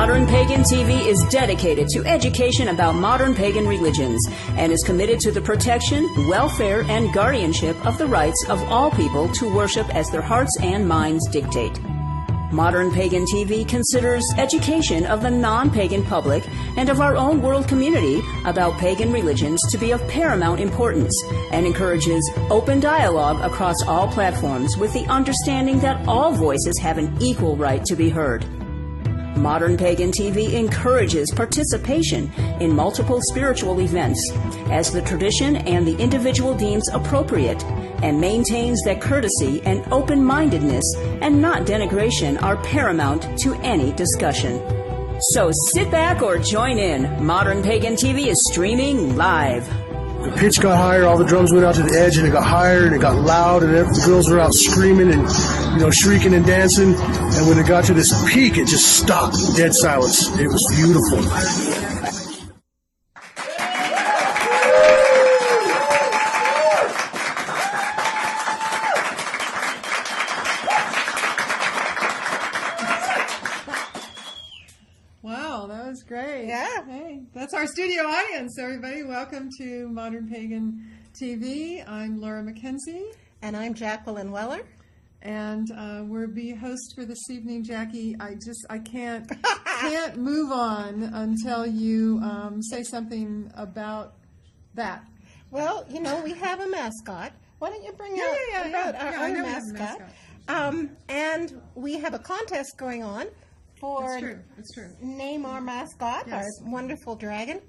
Modern Pagan TV is dedicated to education about modern pagan religions and is committed to the protection, welfare, and guardianship of the rights of all people to worship as their hearts and minds dictate. Modern Pagan TV considers education of the non-pagan public and of our own world community about pagan religions to be of paramount importance and encourages open dialogue across all platforms with the understanding that all voices have an equal right to be heard. Modern Pagan TV encourages participation in multiple spiritual events as the tradition and the individual deems appropriate, and maintains that courtesy and open-mindedness and not denigration are paramount to any discussion. So sit back or join in. Modern Pagan TV is streaming live. The pitch got higher, all the drums went out to the edge, and it got higher, and it got loud, and the girls were out screaming and, shrieking and dancing. And when it got to this peak, it just stopped, dead silence. It was beautiful. Great. Yeah. Hey, that's our studio audience, everybody. Welcome to Modern Pagan TV. I'm Laura McKenzie. And I'm Jacqueline Weller. And we'll be host for this evening, Jackie. I can't move on until you say something about that. Well, we have a mascot. Why don't you bring out our own mascot? And we have a contest going on. It's true. Name our mascot, our wonderful dragon.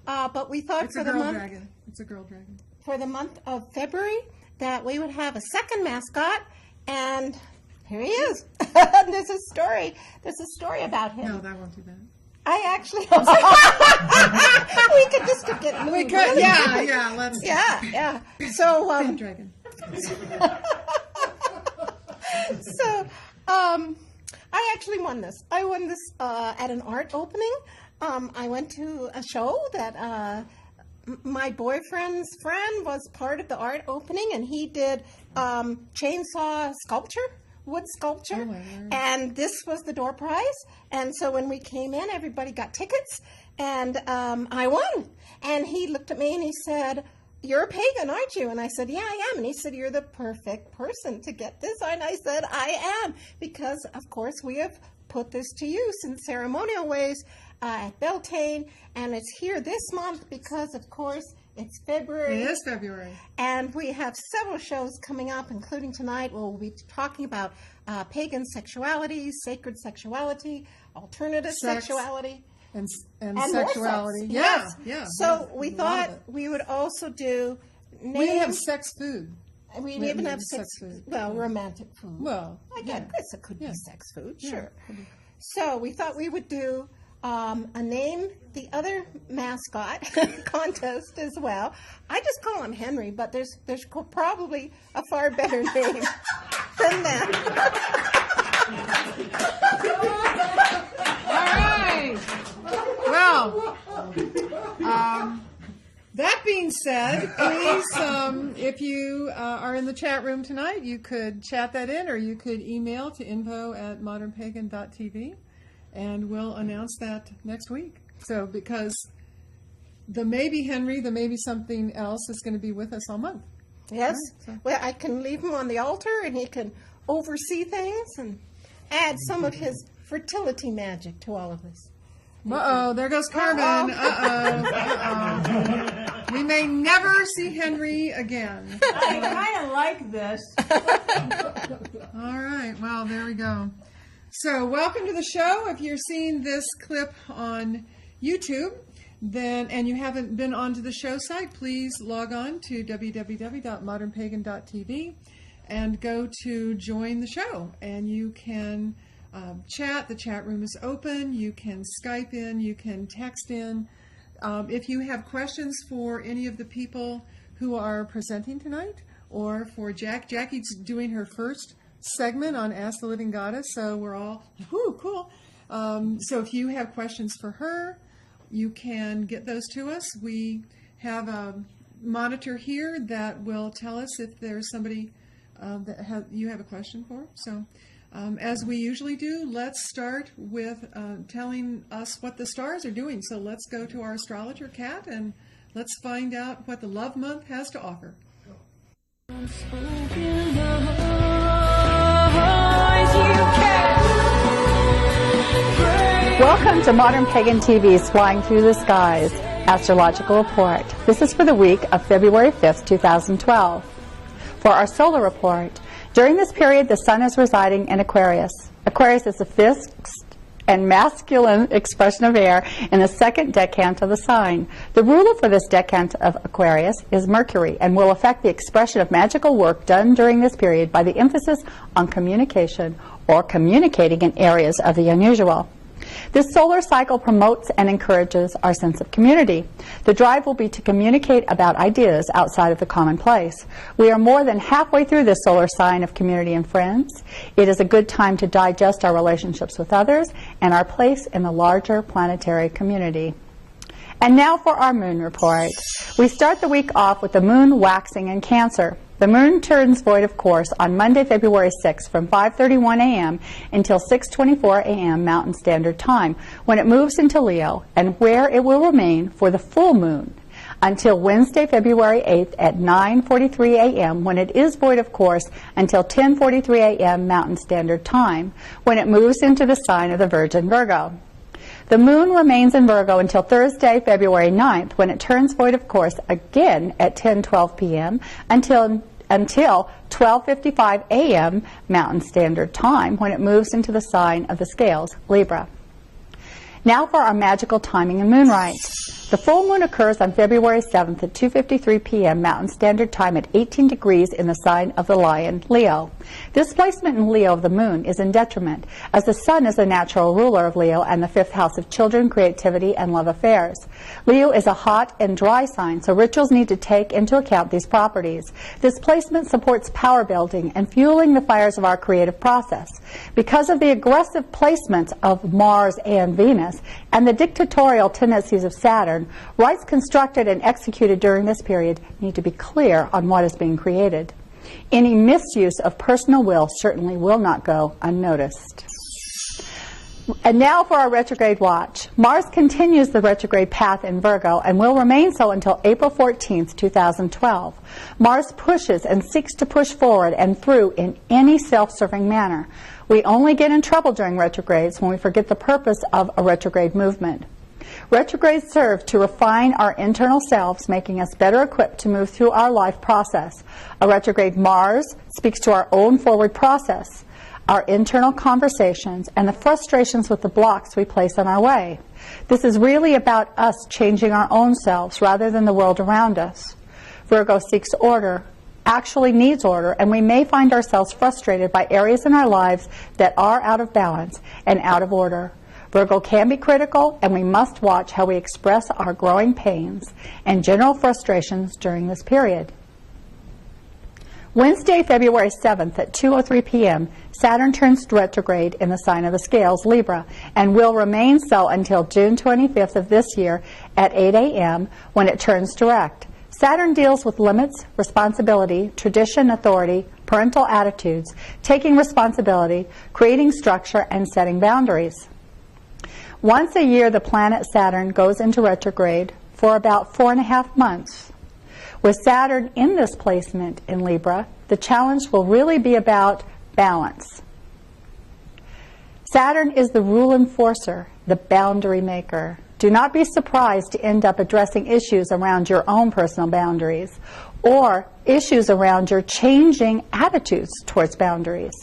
But we thought it's a girl dragon. For the month of February, that we would have a second mascot, and here he is. There's a story about him. No, that won't do that. I actually, we could just get moving. We could, yeah. Let's. Yeah. So, dragon. I actually won this. I won this at an art opening. I went to a show that my boyfriend's friend was part of the art opening, and he did chainsaw sculpture, wood sculpture, and this was the door prize. And so when we came in, everybody got tickets, and I won. And he looked at me and he said, "You're a pagan, aren't you?" And I said, "Yeah, I am." And he said, "You're the perfect person to get this." And I said, "I am," because, of course, we have put this to use in ceremonial ways at Beltane. And it's here this month because, of course, it's February. It is February. And we have several shows coming up, including tonight. We'll be talking about pagan sexuality, sacred sexuality, alternative sexuality. And sexuality. Yes. Yeah. So we thought we would also do names. We have sex food. We even have sex food. Well, romantic food. Well, I guess it could be sex food, sure. Yeah. So we thought we would do a name the other mascot contest as well. I just call him Henry, but there's probably a far better name than that. Well, that being said, please, if you are in the chat room tonight, you could chat that in, or you could email to info@modernpagan.tv, and we'll announce that next week. So, because the maybe Henry, the maybe something else is going to be with us all month. Yes. Right, so. Well, I can leave him on the altar, and he can oversee things and add some of his fertility magic to all of this. Uh-oh, there goes Carmen. We may never see Henry again. I kind of like this. All right, well, there we go. So, welcome to the show. If you're seeing this clip on YouTube, and you haven't been onto the show site, please log on to www.modernpagan.tv and go to join the show, and you can chat. The chat room is open. You can Skype in. You can text in. If you have questions for any of the people who are presenting tonight, or for Jackie's doing her first segment on Ask the Living Goddess, so we're all, cool. So if you have questions for her, you can get those to us. We have a monitor here that will tell us if there's somebody that you have a question for. So As we usually do, let's start with telling us what the stars are doing. So let's go to our astrologer, Kat, and let's find out what the love month has to offer. Welcome to Modern Pagan TV's Flying Through the Skies Astrological Report. This is for the week of February 5th, 2012. For our solar report, during this period the Sun is residing in Aquarius. Aquarius is the fixed and masculine expression of air in the second decant of the sign. The ruler for this decant of Aquarius is Mercury and will affect the expression of magical work done during this period by the emphasis on communication or communicating in areas of the unusual. This solar cycle promotes and encourages our sense of community. The drive will be to communicate about ideas outside of the commonplace. We are more than halfway through this solar sign of community and friends. It is a good time to digest our relationships with others and our place in the larger planetary community. And now for our moon report. We start the week off with the moon waxing in Cancer. The moon turns void of course on Monday, February 6th from 5:31 a.m. until 6:24 a.m. Mountain Standard Time, when it moves into Leo, and where it will remain for the full moon until Wednesday, February 8th at 9:43 a.m. when it is void of course until 10:43 a.m. Mountain Standard Time, when it moves into the sign of the Virgin Virgo. The moon remains in Virgo until Thursday, February 9th, when it turns void of course again at 10:12 p.m. until 12:55 a.m. Mountain Standard Time, when it moves into the sign of the Scales, Libra. Now for our magical timing and moonrise. The full moon occurs on February 7th at 2:53 p.m. Mountain Standard Time at 18 degrees in the sign of the Lion, Leo. This placement in Leo of the moon is in detriment, as the sun is the natural ruler of Leo and the fifth house of children, creativity, and love affairs. Leo is a hot and dry sign, so rituals need to take into account these properties. This placement supports power building and fueling the fires of our creative process. Because of the aggressive placements of Mars and Venus and the dictatorial tendencies of Saturn, rites constructed and executed during this period need to be clear on what is being created. Any misuse of personal will certainly will not go unnoticed. And now for our retrograde watch. Mars continues the retrograde path in Virgo and will remain so until April 14th, 2012. Mars pushes and seeks to push forward and through in any self-serving manner. We only get in trouble during retrogrades when we forget the purpose of a retrograde movement. Retrogrades serve to refine our internal selves, making us better equipped to move through our life process. A retrograde Mars speaks to our own forward process, our internal conversations, and the frustrations with the blocks we place on our way. This is really about us changing our own selves rather than the world around us. Virgo seeks order, actually needs order, and we may find ourselves frustrated by areas in our lives that are out of balance and out of order. Virgo can be critical, and we must watch how we express our growing pains and general frustrations during this period. Wednesday, February 7th at 2:03 p.m., Saturn turns retrograde in the sign of the Scales, Libra, and will remain so until June 25th of this year at 8 a.m. when it turns direct. Saturn deals with limits, responsibility, tradition, authority, parental attitudes, taking responsibility, creating structure, and setting boundaries. Once a year, the planet Saturn goes into retrograde for about 4.5 months. With Saturn in this placement in Libra, the challenge will really be about balance. Saturn is the rule enforcer, the boundary maker. Do not be surprised to end up addressing issues around your own personal boundaries or issues around your changing attitudes towards boundaries.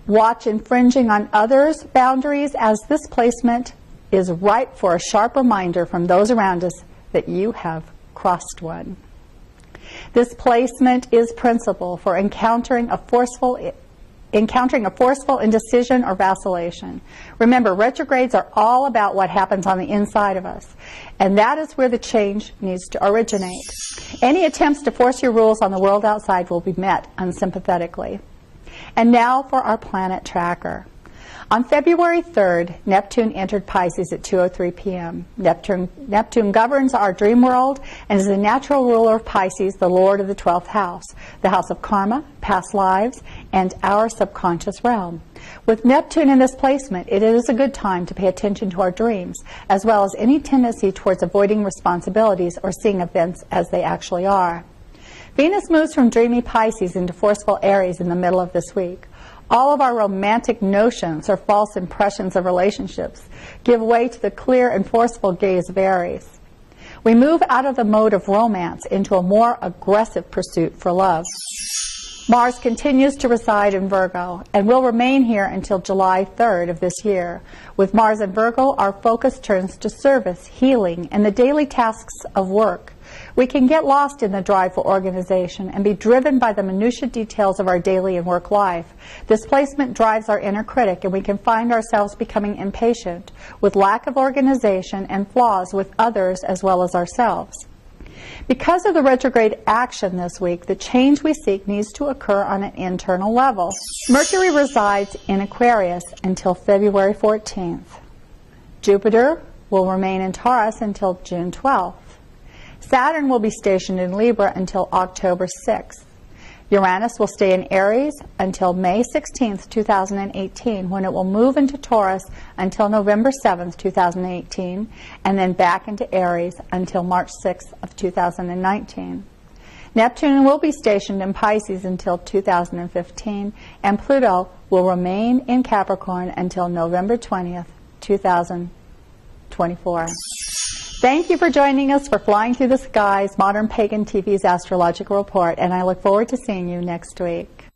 Watch infringing on others' boundaries, as this placement is ripe for a sharp reminder from those around us that you have crossed one. This placement is principle for encountering a forceful indecision or vacillation. Remember, retrogrades are all about what happens on the inside of us, and that is where the change needs to originate. Any attempts to force your rules on the world outside will be met unsympathetically. And now for our planet tracker. On February 3rd, Neptune entered Pisces at 2:03 p.m. Neptune governs our dream world and is the natural ruler of Pisces, the lord of the 12th house, the house of karma, past lives, and our subconscious realm. With Neptune in this placement, it is a good time to pay attention to our dreams, as well as any tendency towards avoiding responsibilities or seeing events as they actually are. Venus moves from dreamy Pisces into forceful Aries in the middle of this week. All of our romantic notions or false impressions of relationships give way to the clear and forceful gaze of Aries. We move out of the mode of romance into a more aggressive pursuit for love. Mars continues to reside in Virgo and will remain here until July 3rd of this year. With Mars in Virgo, our focus turns to service, healing, and the daily tasks of work. We can get lost in the drive for organization and be driven by the minutiae details of our daily and work life. This placement drives our inner critic, and we can find ourselves becoming impatient with lack of organization and flaws with others as well as ourselves. Because of the retrograde action this week, the change we seek needs to occur on an internal level. Mercury resides in Aquarius until February 14th. Jupiter will remain in Taurus until June 12th. Saturn will be stationed in Libra until October 6th. Uranus will stay in Aries until May 16th, 2018, when it will move into Taurus until November 7th, 2018, and then back into Aries until March 6th of 2019. Neptune will be stationed in Pisces until 2015, and Pluto will remain in Capricorn until November 20th, 2024. Thank you for joining us for Flying Through the Skies, Modern Pagan TV's Astrological Report, and I look forward to seeing you next week.